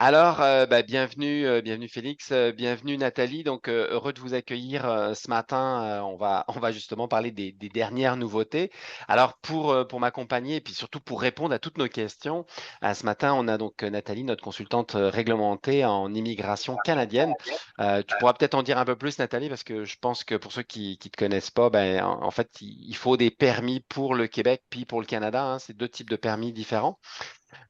Alors, bienvenue, bienvenue Félix, bienvenue Nathalie. Donc, heureux de vous accueillir ce matin. On va justement parler des dernières nouveautés. Alors, pour m'accompagner et puis surtout pour répondre à toutes nos questions, ce matin, on a donc Nathalie, notre consultante réglementée en immigration canadienne. Tu pourras peut-être en dire un peu plus, Nathalie, parce que je pense que pour ceux qui ne te connaissent pas, en fait, il faut des permis pour le Québec puis pour le Canada, hein. C'est deux types de permis différents.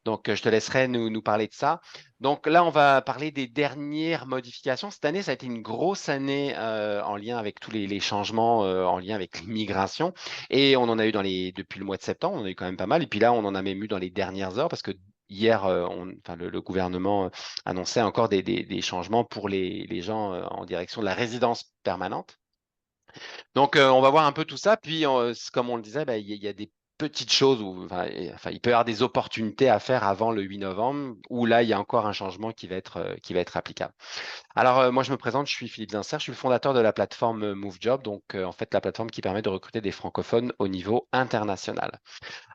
Donc, je te laisserai nous parler de ça. Donc là, on va parler des dernières modifications. Cette année, ça a été une grosse année en lien avec tous les changements en lien avec l'immigration. Et on en a eu depuis le mois de septembre, on en a eu quand même pas mal. Et puis là, on en a même eu dans les dernières heures parce que hier, enfin, le gouvernement annonçait encore des changements pour les gens en direction de la résidence permanente. Donc, on va voir un peu tout ça. Puis, comme on le disait, il y a des petites choses où, enfin, il peut y avoir des opportunités à faire avant le 8 novembre, où là, il y a encore un changement qui va être applicable. Alors, moi, je me présente, je suis Philippe Zinser, je suis le fondateur de la plateforme MoveJob, donc en fait, la plateforme qui permet de recruter des francophones au niveau international.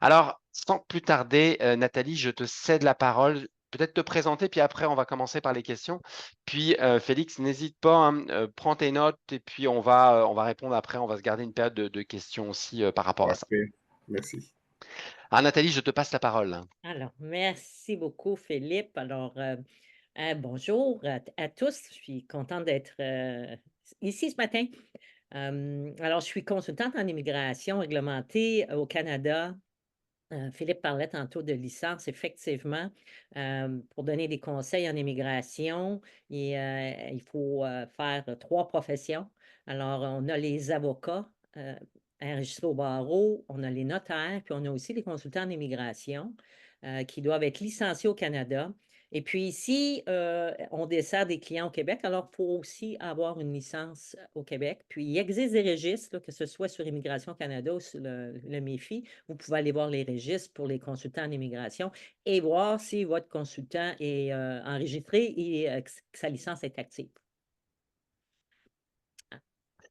Alors, sans plus tarder, Nathalie, je te cède la parole. Peut-être te présenter, puis après, on va commencer par les questions. Puis, Félix, n'hésite pas, hein, prends tes notes, et puis on va répondre après. On va se garder une période de questions aussi par rapport à ça. Parfait. Merci. Alors, Nathalie, je te passe la parole. Alors, merci beaucoup, Philippe. Alors, bonjour à tous. Je suis contente d'être ici ce matin. Alors, je suis consultante en immigration réglementée au Canada. Philippe parlait tantôt de licence, effectivement. Pour donner des conseils en immigration, il faut faire trois professions. Alors, on a les avocats enregistrés au barreau, on a les notaires, puis on a aussi les consultants en immigration qui doivent être licenciés au Canada. Et puis ici, on dessert des clients au Québec, alors il faut aussi avoir une licence au Québec. Puis il existe des registres, là, que ce soit sur Immigration Canada ou sur le MIFI. Vous pouvez aller voir les registres pour les consultants en immigration et voir si votre consultant est enregistré et que sa licence est active.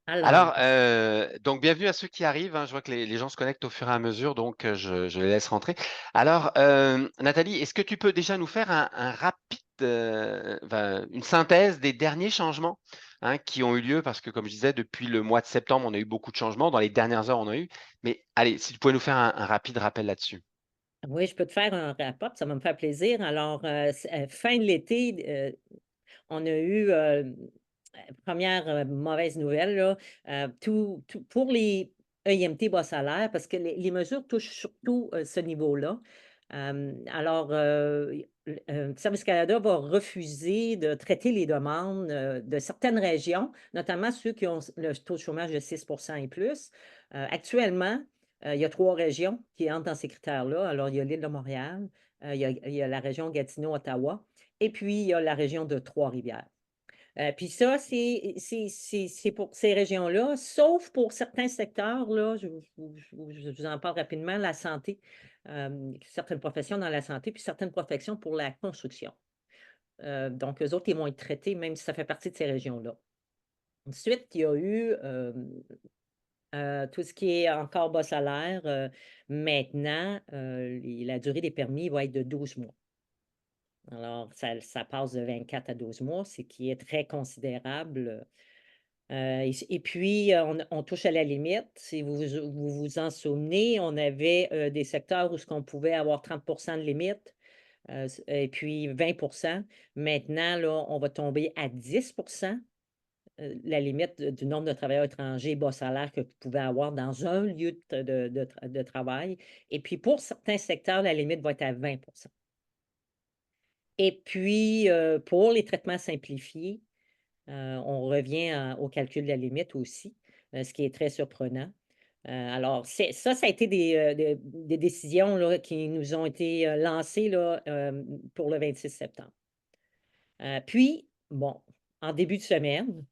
Alors, Alors, donc bienvenue à ceux qui arrivent, hein. Je vois que les gens se connectent au fur et à mesure, donc je les laisse rentrer. Alors, Nathalie, est-ce que tu peux déjà nous faire un rapide, une synthèse des derniers changements hein, qui ont eu lieu? Parce que, comme je disais, depuis le mois de septembre, on a eu beaucoup de changements. Dans les dernières heures, on a eu. Mais allez, si tu pouvais nous faire un rapide rappel là-dessus. oui, je peux te faire un rapport, ça va me faire plaisir. Alors, fin de l'été, on a eu, 1re, mauvaise nouvelle là, tout pour les EIMT bas salaire parce que les mesures touchent surtout, ce niveau-là. Alors, Service Canada va refuser de traiter les demandes, de certaines régions, notamment ceux qui ont le taux de chômage de 6% et plus. Actuellement, il y a 3 régions qui entrent dans ces critères-là. Alors, il y a l'île de Montréal, il y a la région Gatineau-Ottawa et puis il y a la région de Trois-Rivières. Puis ça, c'est pour ces régions-là, sauf pour certains secteurs, là, je vous en parle rapidement, la santé, certaines professions dans la santé, puis certaines professions pour la construction. Donc eux autres, ils vont être traités même si ça fait partie de ces régions-là. Ensuite, il y a eu, tout ce qui est encore bas salaire, maintenant, la durée des permis va être de 12 mois. Alors ça passe de 24 à 12 mois, ce qui est très considérable. Et puis, on touche à la limite. Si vous en souvenez, on avait, des secteurs où ce qu'on pouvait avoir 30 de limite, et puis 20. Maintenant, là, on va tomber à 10 la limite du nombre de travailleurs étrangers bas salaire que vous pouvez avoir dans un lieu de travail. Et puis, pour certains secteurs, la limite va être à 20. Et puis, pour les traitements simplifiés, on revient au calcul de la limite aussi, ce qui est très surprenant. Alors ça a été des décisions là, qui nous ont été, lancées là, pour le 26 septembre. Puis, bon, en début de semaine,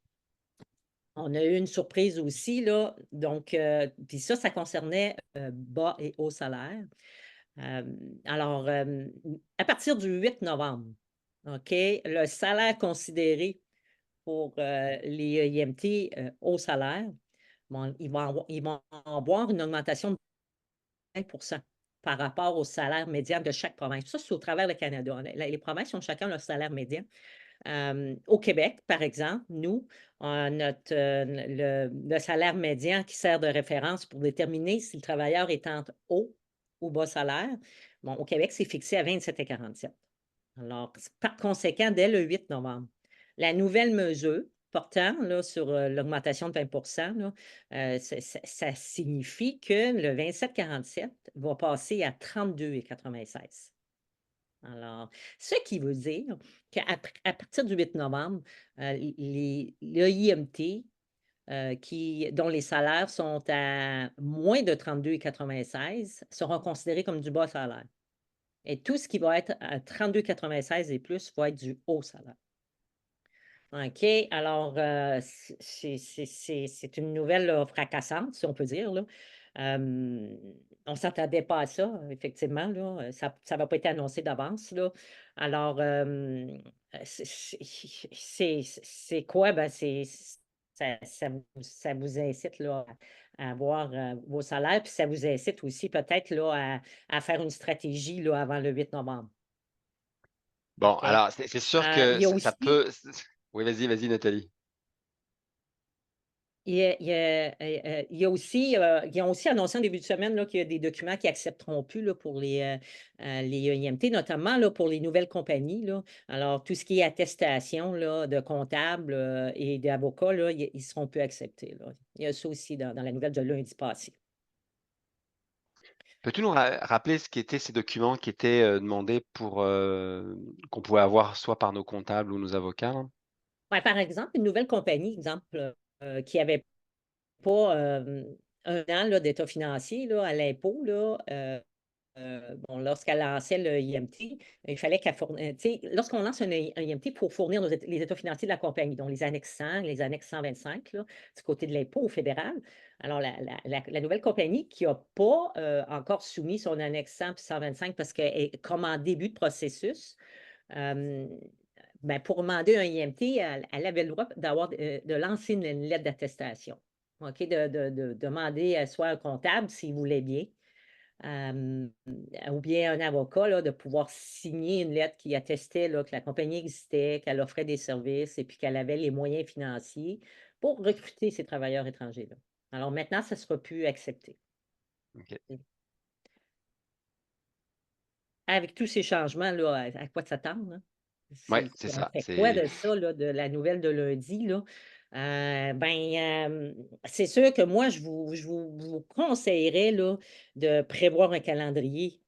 on a eu une surprise aussi là, donc puis ça concernait, bas et haut salaire. Alors, à partir du 8 novembre, OK, le salaire considéré pour, les IMT, haut salaire, bon, ils vont avoir une augmentation de 20. par rapport au salaire médian de chaque province. Ça, c'est au travers le Canada. Les provinces ont chacun leur salaire médian. Au Québec, par exemple, nous, notre, le salaire médian qui sert de référence pour déterminer si le travailleur est en haut ou bas salaire, bon, au Québec, c'est fixé à 27,47. Alors, par conséquent, dès le 8 novembre, la nouvelle mesure portant là, sur l'augmentation de 20 là, ça signifie que le 27,47 va passer à 32,96. Alors, ce qui veut dire qu'à à partir du 8 novembre, l'EIMT, dont les salaires sont à moins de 32,96 seront considérés comme du bas salaire. Et tout ce qui va être à 32,96 et plus va être du haut salaire. OK, alors, c'est une nouvelle, là, fracassante, si on peut dire, là. On ne s'attendait pas à ça, effectivement, là, ça n'avait pas été annoncé d'avance, là. Alors, c'est quoi? Ben, ça vous incite, là, à avoir, vos salaires, puis ça vous incite aussi peut-être, là, à faire une stratégie, là, avant le 8 novembre, Bon, OK? alors c'est sûr Il que y a ça aussi peut oui, vas-y Nathalie. il y a aussi, ils ont aussi annoncé en début de semaine là, qu'il y a des documents qui accepteront plus là, pour les EIMT, notamment là, pour les nouvelles compagnies, là. Alors, tout ce qui est attestation là, de comptables et d'avocats, là, ils ne seront plus acceptés, là. Il y a ça aussi dans la nouvelle de lundi passé. Peux-tu nous rappeler ce qu'étaient ces documents qui étaient, demandés pour, qu'on pouvait avoir soit par nos comptables ou nos avocats, là? Ouais, par exemple, une nouvelle compagnie, exemple, qui avait pas 1 an là, d'état financier là, à l'impôt, là, bon, lorsqu'elle lançait le IMT, il fallait qu'elle fournisse. Tu sais, lorsqu'on lance un IMT, il faut fournir les états financiers de la compagnie, donc les annexes 100, les annexes 125, là, du côté de l'impôt au fédéral. Alors, la nouvelle compagnie qui n'a pas encore soumis son annexe 100 puis 125 parce qu'elle est comme en début de processus, euh, ben, pour demander un IMT, elle avait le droit de lancer une lettre d'attestation. OK, de demander soit un comptable s'il voulait bien, Hem, ou bien un avocat, là, de pouvoir signer une lettre qui attestait, là, que la compagnie existait, qu'elle offrait des services et puis qu'elle avait les moyens financiers pour recruter ces travailleurs étrangers-là. Alors maintenant, ça ne sera plus accepté. OK. Avec tous ces changements-là, à quoi s'attendre, hein? Ouais, c'est On ça, fait quoi c'est de ça, là, de la nouvelle de lundi, là? C'est sûr que moi, je vous conseillerais, là, de prévoir un calendrier,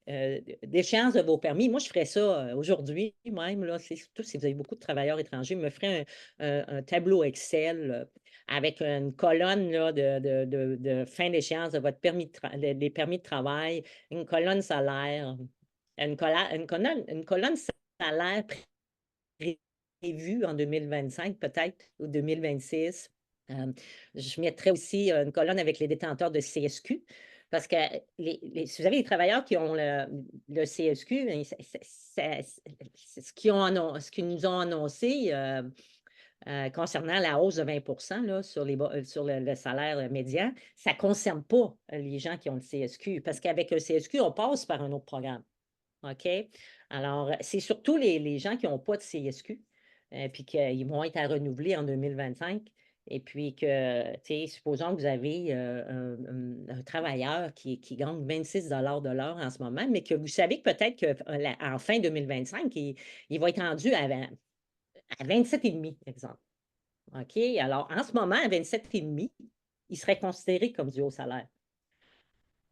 d'échéance de vos permis. Moi, je ferais ça, aujourd'hui même, là, c'est surtout si vous avez beaucoup de travailleurs étrangers, je me ferais un tableau Excel, avec une colonne, là, de fin d'échéance de votre permis des permis de travail, une colonne salaire. Une colonne salaire prévue en 2025 peut-être ou 2026. Hem, je mettrais aussi, une colonne avec les détenteurs de CSQ parce que si vous avez des travailleurs qui ont le CSQ, ben, c'est ce qu'ils nous ont annoncé, concernant la hausse de 20 là, sur le salaire, médian, ça ne concerne pas, les gens qui ont le CSQ parce qu'avec un CSQ, on passe par un autre programme. OK? Alors, c'est surtout les gens qui n'ont pas de CSQ, puis qu'ils vont être à renouveler en 2025 et puis que, tu sais, supposons que vous avez, un travailleur qui gagne 26 de l'heure en ce moment, mais que vous savez que peut-être qu'en fin 2025, il va être rendu à 27,5, exemple. OK? Alors, en ce moment, à 27,5, il serait considéré comme du haut salaire.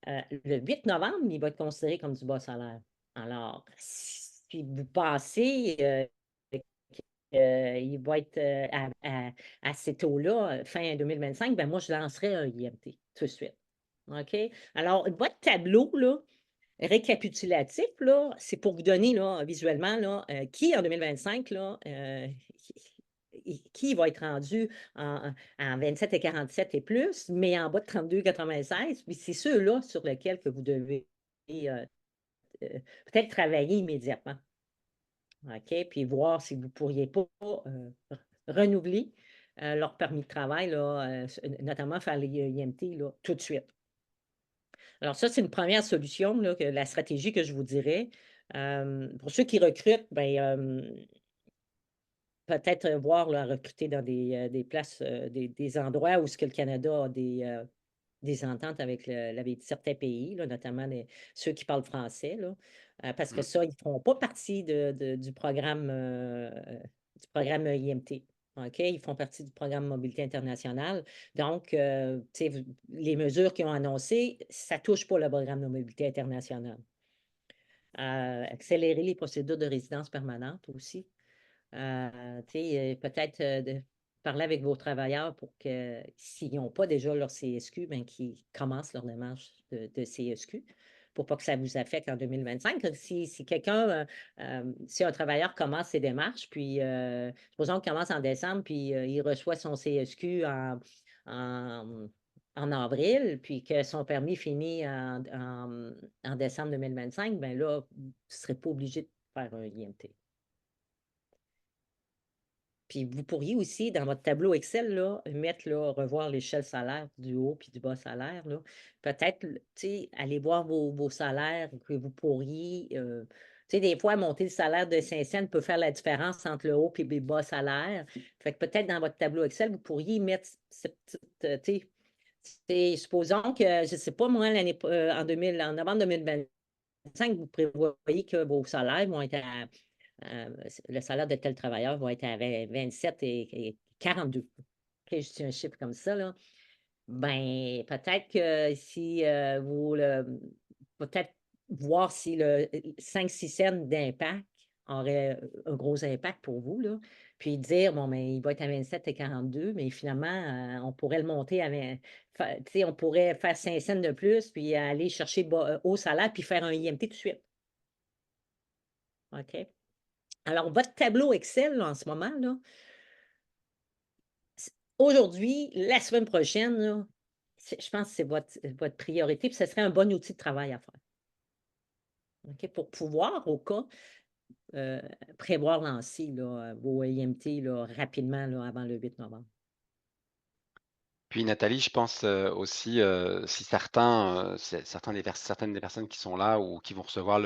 Le 8 novembre, il va être considéré comme du bas salaire. Alors, si vous pensez, qu'il va être, à ces taux-là, fin 2025, ben moi, je lancerais un IMT tout de suite. OK? Alors, votre tableau, là, récapitulatif, là, c'est pour vous donner, là, visuellement, là, qui en 2025, là, qui va être rendu en 27 et 47 et plus, mais en bas de 32,96, puis c'est ceux-là sur lesquels que vous devez, peut-être travailler immédiatement, OK? Puis voir si vous ne pourriez pas, renouveler, leur permis de travail, là, notamment faire les IMT, là, tout de suite. Alors ça, c'est une première solution, là, la stratégie que je vous dirais. Pour ceux qui recrutent, ben, peut-être voir là, recruter dans des places, des endroits où ce que le Canada a des ententes avec certains pays, là, notamment ceux qui parlent français, là, parce que Mmh. ça, ils ne feront pas partie du programme IMT. OK? Ils font partie du programme Mobilité internationale. Donc, tu sais, les mesures qu'ils ont annoncées, ça ne touche pas le programme de mobilité internationale. Accélérer les procédures de résidence permanente aussi. Tu sais, peut-être, de parler avec vos travailleurs pour que s'ils n'ont pas déjà leur CSQ, ben, qu'ils commencent leur démarche de CSQ pour pas que ça vous affecte en 2025. Donc si quelqu'un, si un travailleur commence ses démarches, puis, supposons qu'il commence en décembre, puis, il reçoit son CSQ en en avril, puis que son permis finit en décembre 2025, ben là, vous ne serez pas obligé de faire un IMT. Puis vous pourriez aussi, dans votre tableau Excel, là, mettre, là, revoir l'échelle salaire du haut puis du bas salaire, là. Peut-être, tu sais, aller voir vos salaires que vous pourriez, tu sais, des fois, monter le salaire de 5 cents peut faire la différence entre le haut et le bas salaire. Fait que peut-être dans votre tableau Excel, vous pourriez mettre cette petite, supposons que, je ne sais pas moi, en novembre 2025, vous prévoyez que vos salaires vont être le salaire de tel travailleur va être à 27 et 42. OK, je dis un chiffre comme ça, là. Ben, peut-être que si peut-être voir si le 5-6 cents d'impact aurait un gros impact pour vous, là. Puis dire, bon, mais il va être à 27 et 42, mais finalement, on pourrait le monter à 20. Tu sais, on pourrait faire 5 cents de plus, puis aller chercher haut salaire, puis faire un IMT tout de suite. OK? Alors, votre tableau Excel, là, en ce moment, là, aujourd'hui, la semaine prochaine, là, je pense que c'est votre priorité, puis ce serait un bon outil de travail à faire. OK? Pour pouvoir, au cas, heu, prévoir lancer là, vos IMT là, rapidement là, avant le 8 novembre. Puis Nathalie, je pense, aussi, si certains, certaines des personnes qui sont là ou qui vont recevoir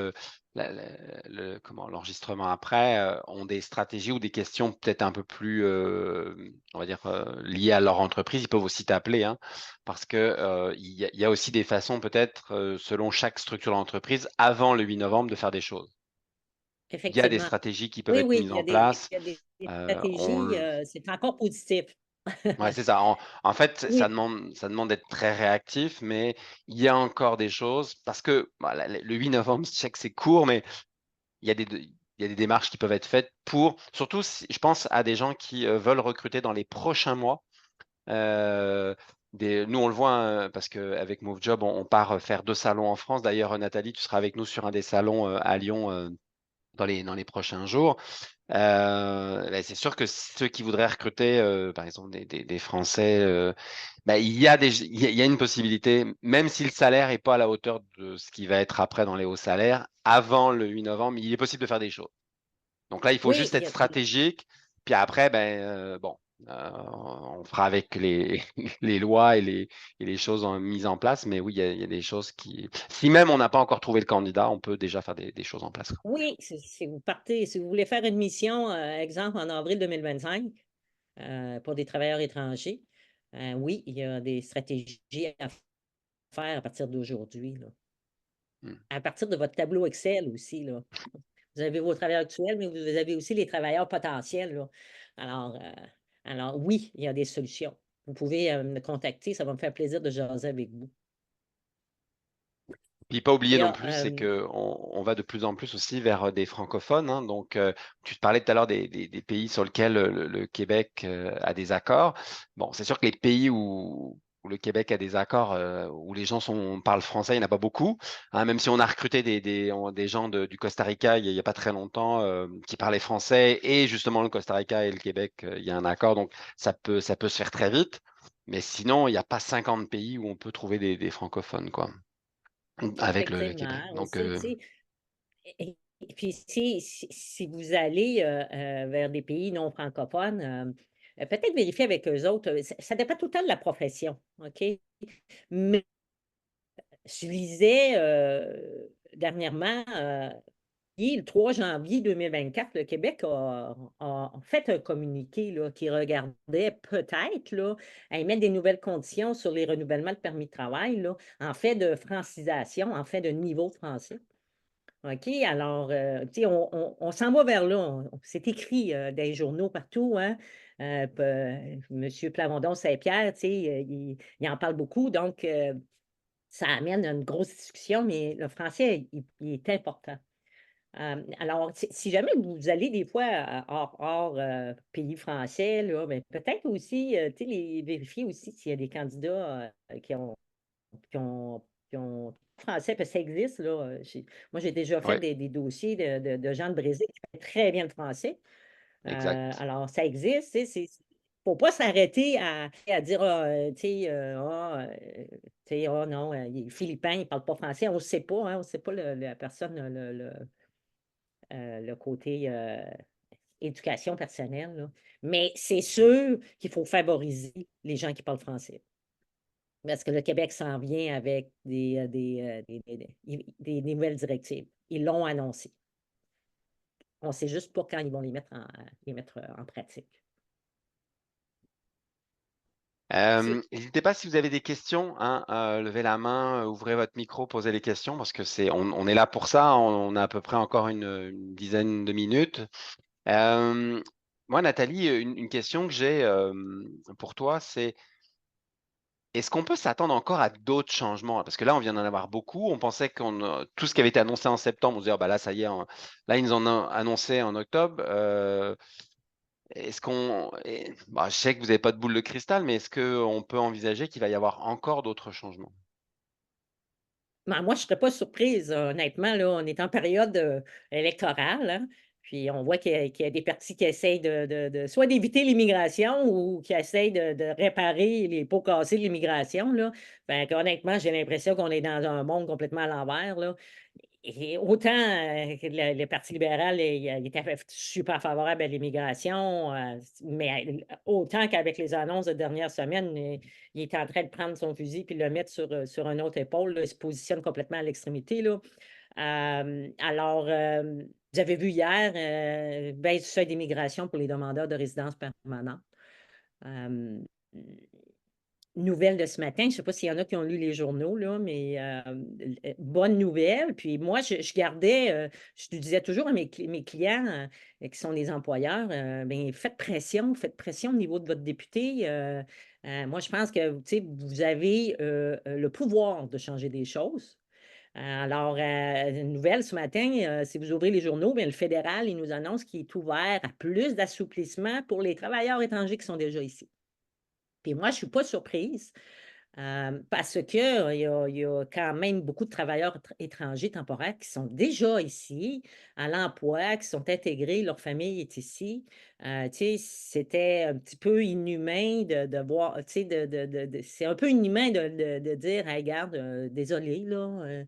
l'enregistrement après, ont des stratégies ou des questions peut-être un peu plus, on va dire, liées à leur entreprise, ils peuvent aussi t'appeler, hein. Parce que, il y a aussi des façons peut-être, selon chaque structure d'entreprise, avant le 8 novembre, de faire des choses. Il y a des Effectivement. stratégies qui peuvent Oui, être oui, mises en place, il y a des on stratégies, c'est encore positif. Ouais, c'est ça. En fait, Oui, ça demande d'être très réactif, mais il y a encore des choses parce que, bah, la le 8 novembre, je sais que c'est court, mais il y a des démarches qui peuvent être faites pour surtout si je pense à des gens qui, veulent recruter dans les prochains mois. Heu, nous, on le voit, hein, parce qu'avec Move Job, on part, faire 2 salons en France. D'ailleurs, Nathalie, tu seras avec nous sur un des salons, à Lyon, dans les prochains jours. Bah, c'est sûr que ceux qui voudraient recruter, par exemple des Français, bah, il y a une possibilité, même si le salaire est pas à la hauteur de ce qui va être après dans les hauts salaires, avant le 8 novembre, il est possible de faire des choses. Donc là, il faut oui, juste être stratégique, puis après, ben, bon, on fera avec les les lois et les choses mises en place, mais oui, il y a des choses qui si même on n'a pas encore trouvé le candidat, on peut déjà faire des choses en place. oui, si vous voulez faire une mission, exemple en avril 2025, pour des travailleurs étrangers, oui, il y a des stratégies à faire à partir d'aujourd'hui, là. Mmh. À partir de votre tableau Excel aussi, là. Vous avez vos travailleurs actuels, mais vous avez aussi les travailleurs potentiels, là. Alors, oui, il y a des solutions. Vous pouvez, me contacter, ça va me faire plaisir de jaser avec vous. Puis pas Il oublier y non a, plus, c'est qu'on va de plus en plus aussi vers, des francophones, hein, donc tu te parlais tout à l'heure des pays sur lesquels, le Québec, a des accords. Bon, c'est sûr que les pays où le Québec a des accords, où les gens parlent français, il y en a pas beaucoup, hein, même si on a recruté des gens du Costa Rica il y a pas très longtemps, qui parlaient français et justement le Costa Rica et le Québec, il y a un accord, donc ça peut se faire très vite. Mais sinon, il y a pas 50 pays où on peut trouver des francophones, quoi. Avec le effectivement, Québec, donc aussi, tu sais, et puis si vous allez, vers des pays non francophones, peut-être vérifier avec eux autres, ça dépend tout le temps de la profession, OK? Mais Je lisais dernièrement, le 3 janvier 2024, le Québec a fait un communiqué là, qui regardait peut-être là, à émettre des nouvelles conditions sur les renouvellements de permis de travail là, en fait de francisation, en fait de niveau de français. OK, alors, tu sais, on s'en va vers là. C'est écrit, dans les journaux partout, hein. Monsieur Plamondon Saint-Pierre, tu sais, il en parle beaucoup, donc ça amène à une grosse discussion, mais le français, il est important. Alors, si jamais vous allez des fois hors, pays français, là, ben, peut-être aussi, tu sais, vérifier aussi s'il y a des candidats, qui ont français, parce que ça existe, là, moi, j'ai déjà fait Oui, des dossiers de gens de Brésil qui parlent très bien le français. exact. Alors ça existe, tu sais, faut pas s'arrêter à dire: «Ah, tu sais, tu sais, ah non, il est philippin, il parle pas français». On ne sait pas, hein, on ne sait pas la personne, le côté, éducation personnelle, là. Mais c'est sûr qu'il faut favoriser les gens qui parlent français. Parce que le Québec s'en vient avec des nouvelles directives. Ils l'ont annoncé. On sait juste pas quand ils vont les mettre en pratique. C'est N'hésitez pas si vous avez des questions, hein, levez la main, ouvrez votre micro, posez les questions parce que on est là pour ça. On a à peu près encore une dizaine de minutes. Hem, Moi, Nathalie, une question que j'ai, pour toi, c'est est-ce qu'on peut s'attendre encore à d'autres changements? Parce que là, on vient d'en avoir beaucoup. On pensait tout ce qui avait été annoncé en septembre, on se dit: «Ah bah là, ça y est, là, ils nous en ont annoncé en octobre». Est-ce qu'on bah, je sais que vous avez pas de boule de cristal, mais est-ce qu'on peut envisager qu'il va y avoir encore d'autres changements? Ben, moi, je ne serais pas surprise, honnêtement, là, on est en période, électorale, hein, puis on voit qu'il y a des partis qui essayent de soit d'éviter l'immigration ou qui essayent de réparer les pots cassés de l'immigration, là. Fait qu'honnêtement, j'ai l'impression qu'on est dans un monde complètement à l'envers, là. Et autant, que le Parti libéral, il était super favorable à l'immigration, mais autant qu'avec les annonces de dernière semaine, il est en train de prendre son fusil puis le mettre sur une autre épaule, là. Il se positionne complètement à l'extrémité, là. Alors, vous avez vu hier, baisse du seuil d'immigration pour les demandeurs de résidence permanente. Hem Nouvelle de ce matin, je ne sais pas s'il y en a qui ont lu les journaux là, mais bonne nouvelle. Puis moi, je gardais, je disais toujours à mes clients, qui sont les employeurs, ben faites pression au niveau de votre député. Moi, je pense que, tu sais, vous avez, le pouvoir de changer des choses. Alors, une nouvelle ce matin, si vous ouvrez les journaux, bien le fédéral, il nous annonce qu'il est ouvert à plus d'assouplissement pour les travailleurs étrangers qui sont déjà ici. Puis moi, je ne suis pas surprise, parce que, il y a quand même beaucoup de travailleurs étrangers temporaires qui sont déjà ici, à l'emploi, qui sont intégrés, leur famille est ici. Tu sais, c'était un petit peu inhumain de voir, tu sais, c'est un peu inhumain de dire: «Hey, regarde, désolé là,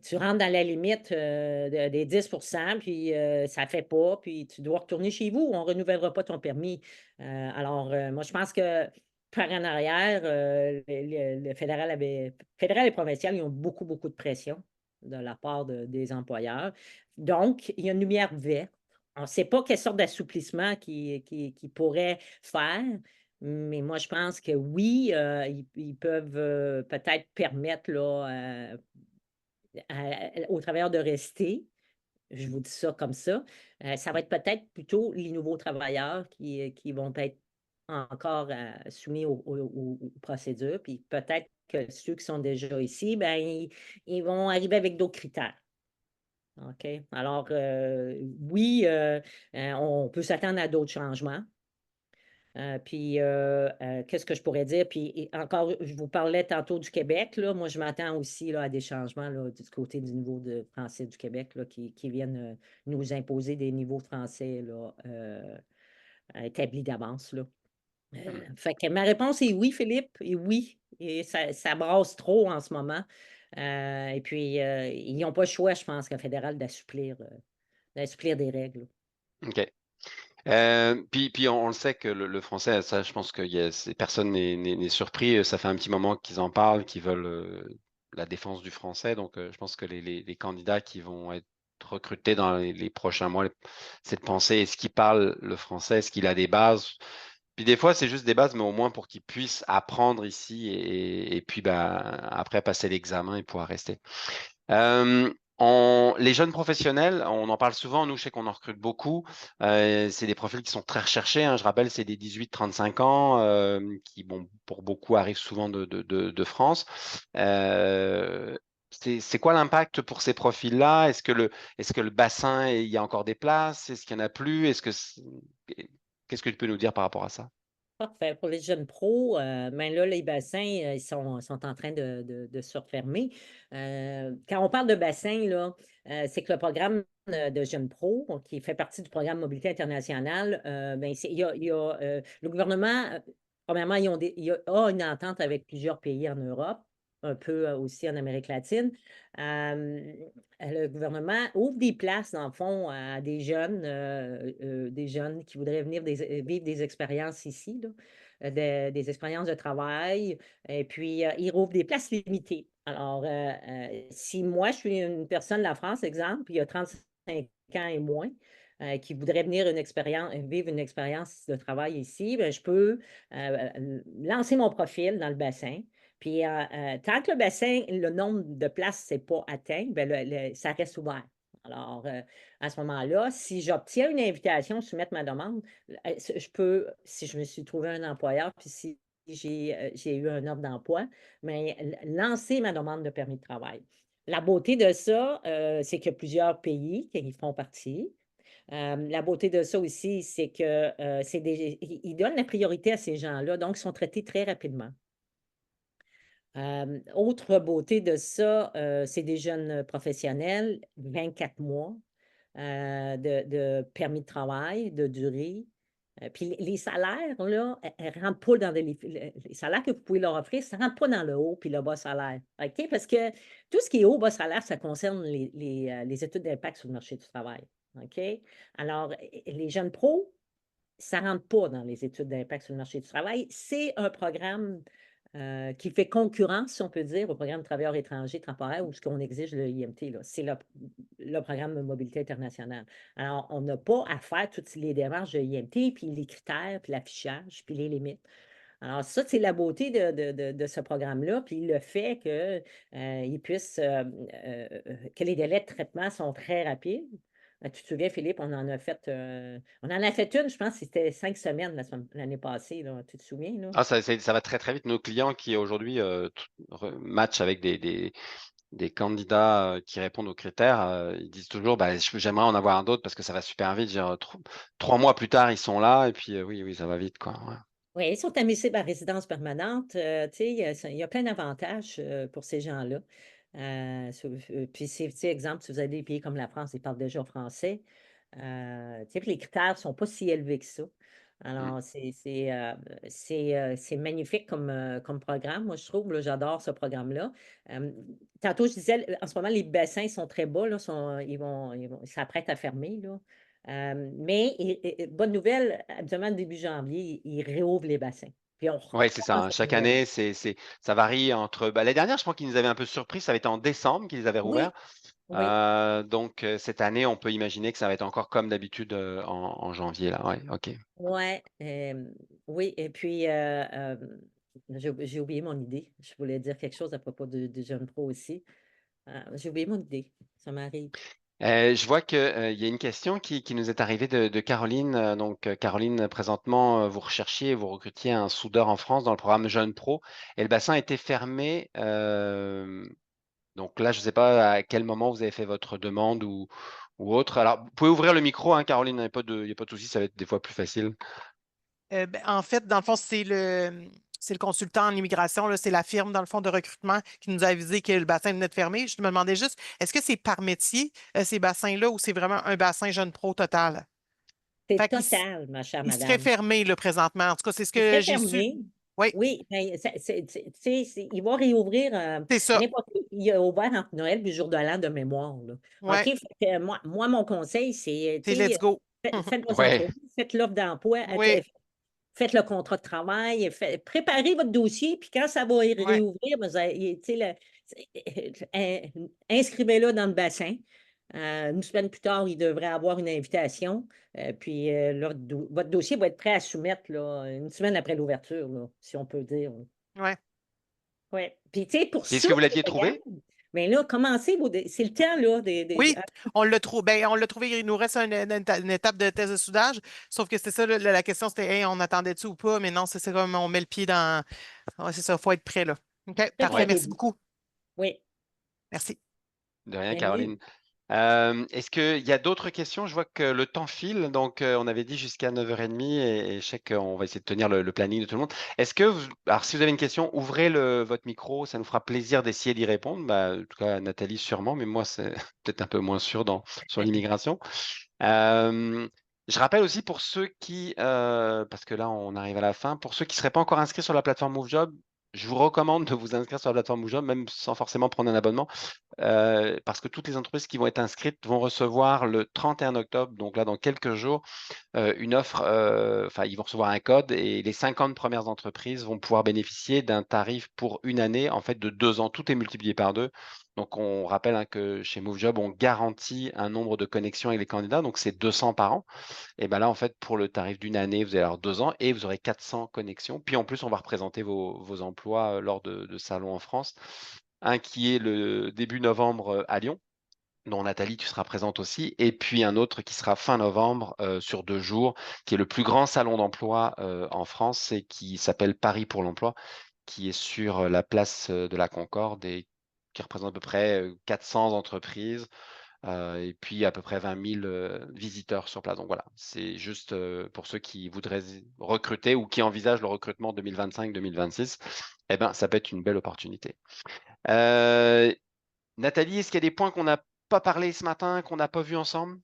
tu rentres dans la limite, des 10 puis, ça fait pas, puis tu dois retourner chez vous, on renouvellera pas ton permis». Alors, moi, je pense que par en arrière, le fédéral et provincial, ils ont beaucoup, beaucoup de pression de la part des employeurs. Donc, il y a une lumière verte. On ne sait pas quelle sorte d'assouplissement qui pourrait faire, mais moi, je pense que oui, ils peuvent, peut-être permettre là, aux travailleurs de rester. Je vous dis ça comme ça. Ça va être peut-être plutôt les nouveaux travailleurs qui vont être encore, soumis aux procédures, puis peut-être que ceux qui sont déjà ici, ben, ils vont arriver avec d'autres critères. OK? Alors, oui, on peut s'attendre à d'autres changements. Puis, qu'est-ce que je pourrais dire? Puis et encore, je vous parlais tantôt du Québec, là. Moi, je m'attends aussi là, à des changements là, du côté du niveau de français du Québec là, qui viennent nous imposer des niveaux de français là, établis d'avance. Là. Mmh. Fait que ma réponse est oui, Philippe, et oui. Et ça brasse trop en ce moment. Et puis, ils n'ont pas le choix, je pense, qu'un fédéral d'assouplir des règles. OK. Puis on le sait que le français, ça, je pense que personne n'est surpris. Ça fait un petit moment qu'ils en parlent, qu'ils veulent la défense du français. Donc, je pense que les candidats qui vont être recrutés dans les prochains mois, c'est de penser, est-ce qu'il parle le français? Est-ce qu'il a des bases? Puis des fois, c'est juste des bases, mais au moins pour qu'ils puissent apprendre ici et puis bah, après passer l'examen et pouvoir rester. Euh, les jeunes professionnels, on en parle souvent, nous, je sais qu'on en recrute beaucoup. C'est des profils qui sont très recherchés, hein. Je rappelle, c'est des 18-35 ans qui, bon, pour beaucoup, arrivent souvent de France. C'est quoi l'impact pour ces profils-là? Est-ce que le bassin, il y a encore des places? Est-ce qu'il n'y en a plus? Qu'est-ce que tu peux nous dire par rapport à ça? Parfait. Pour les jeunes pros, ben là, les bassins, ils sont en train de se refermer. Quand on parle de bassin, là, c'est que le programme de jeunes pros, qui fait partie du programme Mobilité internationale, ben, le gouvernement, premièrement, a une entente avec plusieurs pays en Europe, un peu aussi en Amérique latine. Le gouvernement ouvre des places, dans le fond, à des jeunes qui voudraient venir vivre des expériences ici, là, des expériences de travail. Et puis, il rouvre des places limitées. Alors, si moi, je suis une personne de la France, exemple, il y a 35 ans et moins, qui voudrait venir vivre une expérience de travail ici, ben, je peux lancer mon profil dans le bassin. Puis, tant que le nombre de places n'est pas atteint, ben, ça reste ouvert. Alors, à ce moment-là, si j'obtiens une invitation, soumettre ma demande, je peux, si je me suis trouvé un employeur, puis si j'ai eu un offre d'emploi, mais lancer ma demande de permis de travail. La beauté de ça, c'est qu'il y a plusieurs pays qui y font partie. La beauté de ça aussi, c'est que ils donnent la priorité à ces gens-là, donc ils sont traités très rapidement. Autre beauté de ça, c'est des jeunes professionnels, 24 mois de permis de travail, de durée. Puis les salaires, là, elles rentrent pas dans les salaires que vous pouvez leur offrir, ça ne rentre pas dans le haut puis le bas salaire. OK? Parce que tout ce qui est haut, bas salaire, ça concerne les études d'impact sur le marché du travail. OK? Alors, les jeunes pros, ça ne rentre pas dans les études d'impact sur le marché du travail. C'est un programme qui fait concurrence, si on peut dire, au programme de travailleurs étrangers temporaires où ce qu'on exige le IMT, là, c'est le programme de mobilité internationale. Alors, on n'a pas à faire toutes les démarches de IMT, puis les critères, puis l'affichage, puis les limites. Alors, ça, c'est la beauté de ce programme-là, puis le fait que, que les délais de traitement sont très rapides. Tu te souviens, Philippe, on en a fait une, je pense que c'était 5 semaines l'année passée, là. Tu te souviens, là? Ah, ça va très très vite. Nos clients qui aujourd'hui matchent avec des candidats qui répondent aux critères, ils disent toujours, bah, j'aimerais en avoir un d'autre parce que ça va super vite. Genre, 3 mois plus tard, ils sont là et puis oui, oui, ça va vite, quoi. Ouais. Oui, ils sont admissibles à résidence permanente, tu sais, il y a plein d'avantages, pour ces gens-là. Puis tu sais, exemple, si vous avez des pays comme la France, ils parlent déjà français, tu sais, puis les critères ne sont pas si élevés que ça. Mm. Alors c'est magnifique comme programme, moi je trouve, là, j'adore ce programme-là. Tantôt je disais, en ce moment, les bassins sont très bas, là, ils s'apprêtent à fermer, là. Mais bonne nouvelle, habituellement, début janvier, ils réouvrent les bassins. Puis on Ouais, c'est ça, recommence hein. à Chaque travailler. année, ça varie entre. Bah, l'année dernière, je crois qu'ils nous avaient un peu surpris. Ça avait été en décembre qu'ils les avaient rouverts. Oui, oui, Donc, cette année, on peut imaginer que ça va être encore comme d'habitude en janvier, là. Ouais, ok. ouais, oui, et puis j'ai oublié mon idée. Je voulais dire quelque chose à propos de Jeune Pro aussi. J'ai oublié mon idée. Ça m'arrive. Je vois qu'il y a une question qui nous est arrivée de Caroline. Donc, Caroline, présentement, vous recherchiez, vous recrutiez un soudeur en France dans le programme Jeune Pro et le bassin était fermé. Donc là, je ne sais pas à quel moment vous avez fait votre demande ou autre. Alors, vous pouvez ouvrir le micro, hein, Caroline, il n'y a pas de souci, ça va être des fois plus facile. En fait, dans le fond, c'est le consultant en immigration, là, c'est la firme, dans le fond, de recrutement qui nous a avisé que le bassin venait de fermer. Je me demandais juste, est-ce que c'est par métier, ces bassins-là, ou c'est vraiment un bassin jeune pro total? C'est Fait qu'il total, ma chère il serait madame. fermé, là, présentement. En tout cas, c'est ce Il que serait j'ai su. fermé. Oui, Oui, mais tu sais, il va réouvrir c'est ça. n'importe où. Il a ouvert entre Noël et le jour de l'an de mémoire, là. OK? Oui, Fait que moi, mon conseil, c'est, c'est tu let's sais, go. Faites vos Ouais. entrevues, faites l'offre d'emploi, Oui, faites le contrat de travail, préparez votre dossier, puis quand ça va ouais. réouvrir, ben, tu sais, inscrivez-le dans le bassin. Une semaine plus tard, il devrait avoir une invitation. Puis votre dossier va être prêt à soumettre là, une semaine après l'ouverture, là, si on peut dire. Ouais. Oui. Puis, tu sais, pour Est-ce ça, que vous l'aviez regarde, trouvé? bien là, commencez c'est le temps, là, Oui, on l'a trouvé. Ben, on l'a trouvé. Il nous reste une étape de test de soudage. Sauf que c'était ça, la question, c'était hey, on attendait-tu ou pas? Mais non, c'est ça comme on met le pied dans. Ouais, c'est ça, il faut être prêt là. OK, parfait. Ouais. Merci préparez-vous. beaucoup. Oui, Merci. De rien, bien mieux. Caroline. Est-ce qu'il y a d'autres questions? Je vois que le temps file, donc on avait dit jusqu'à 9h30 et je sais qu'on va essayer de tenir le planning de tout le monde. Est-ce que alors si vous avez une question, ouvrez votre micro, ça nous fera plaisir d'essayer d'y répondre. Bah, en tout cas, Nathalie sûrement, mais moi c'est peut-être un peu moins sûr sur l'immigration. Euh, je rappelle aussi pour ceux qui, parce que là on arrive à la fin, pour ceux qui ne seraient pas encore inscrits sur la plateforme MoveJob, je vous recommande de vous inscrire sur la plateforme MoveJob, même sans forcément prendre un abonnement. Parce que toutes les entreprises qui vont être inscrites vont recevoir le 31 octobre, donc là dans quelques jours, une offre, enfin ils vont recevoir un code et les 50 premières entreprises vont pouvoir bénéficier d'un tarif pour une année, en fait de 2 ans. Tout est multiplié par 2. Donc on rappelle que chez MoveJob, on garantit un nombre de connexions avec les candidats, donc c'est 200 par an. Et bien là, en fait, pour le tarif d'une année, vous allez avoir 2 ans et vous aurez 400 connexions. Puis en plus, on va représenter vos emplois lors de salons en France. Un qui est le début novembre à Lyon, dont Nathalie, tu seras présente aussi. Et puis un autre qui sera fin novembre sur 2 jours, qui est le plus grand salon d'emploi en France et qui s'appelle Paris pour l'emploi, qui est sur la place de la Concorde et qui représente à peu près 400 entreprises et puis à peu près 20 000 visiteurs sur place. Donc voilà, c'est juste pour ceux qui voudraient recruter ou qui envisagent le recrutement 2025-2026, eh ben, ça peut être une belle opportunité. Nathalie, est-ce qu'il y a des points qu'on n'a pas parlé ce matin, qu'on n'a pas vu ensemble?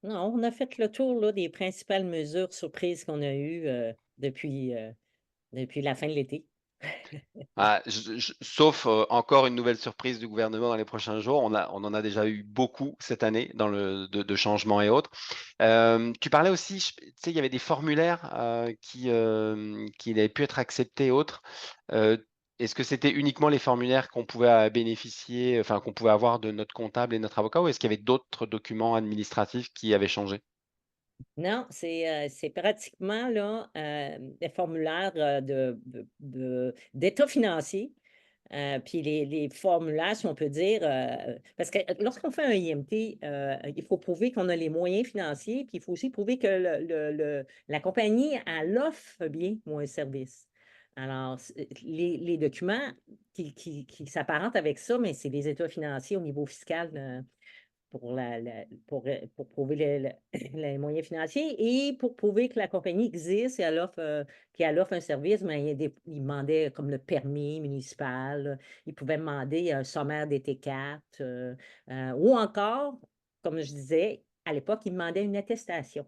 Non, on a fait le tour là, des principales mesures surprises qu'on a eues depuis la fin de l'été. Ah, sauf encore une nouvelle surprise du gouvernement dans les prochains jours. On en a déjà eu beaucoup cette année de changements et autres. Tu parlais aussi, tu sais, il y avait des formulaires qui n'avaient pu être acceptés et autres. Euh, Est-ce que c'était uniquement les formulaires qu'on pouvait bénéficier, enfin qu'on pouvait avoir de notre comptable et notre avocat, ou est-ce qu'il y avait d'autres documents administratifs qui avaient changé? Non, c'est pratiquement là, des formulaires d'état financier. Puis les formulaires, si on peut dire, parce que lorsqu'on fait un IMT, il faut prouver qu'on a les moyens financiers, puis il faut aussi prouver que la compagnie, elle offre bien ou un service. Alors, les documents qui s'apparentent avec ça, mais c'est les états financiers au niveau fiscal pour prouver les moyens financiers et pour prouver que la compagnie existe et qu'elle offre un service, mais il demandait comme le permis municipal, il pouvait demander un sommaire des T4 ou encore, comme je disais, à l'époque, il demandait une attestation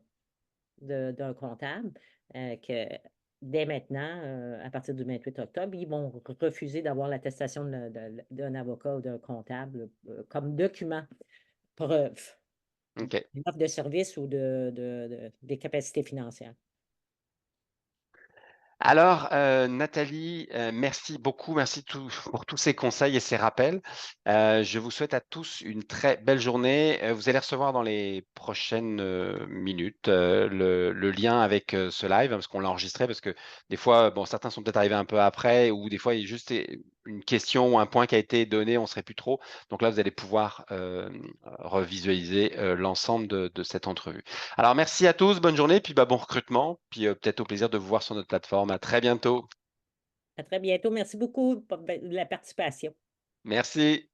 d'un comptable que dès maintenant, à partir du 28 octobre, ils vont refuser d'avoir l'attestation d'un avocat ou d'un comptable comme document preuve Ok. d'une offre de service ou des capacités financières. Alors, Nathalie, merci beaucoup, merci pour tous ces conseils et ces rappels. Je vous souhaite à tous une très belle journée. Vous allez recevoir dans les prochaines minutes le lien avec ce live, parce qu'on l'a enregistré, parce que des fois, bon, certains sont peut-être arrivés un peu après, ou des fois, il y a juste une question ou un point qui a été donné, on ne serait plus trop. Donc là, vous allez pouvoir revisualiser l'ensemble de cette entrevue. Alors, merci à tous, bonne journée, puis bon recrutement, puis peut-être au plaisir de vous voir sur notre plateforme. À très bientôt. À très bientôt. Merci beaucoup pour la participation. Merci.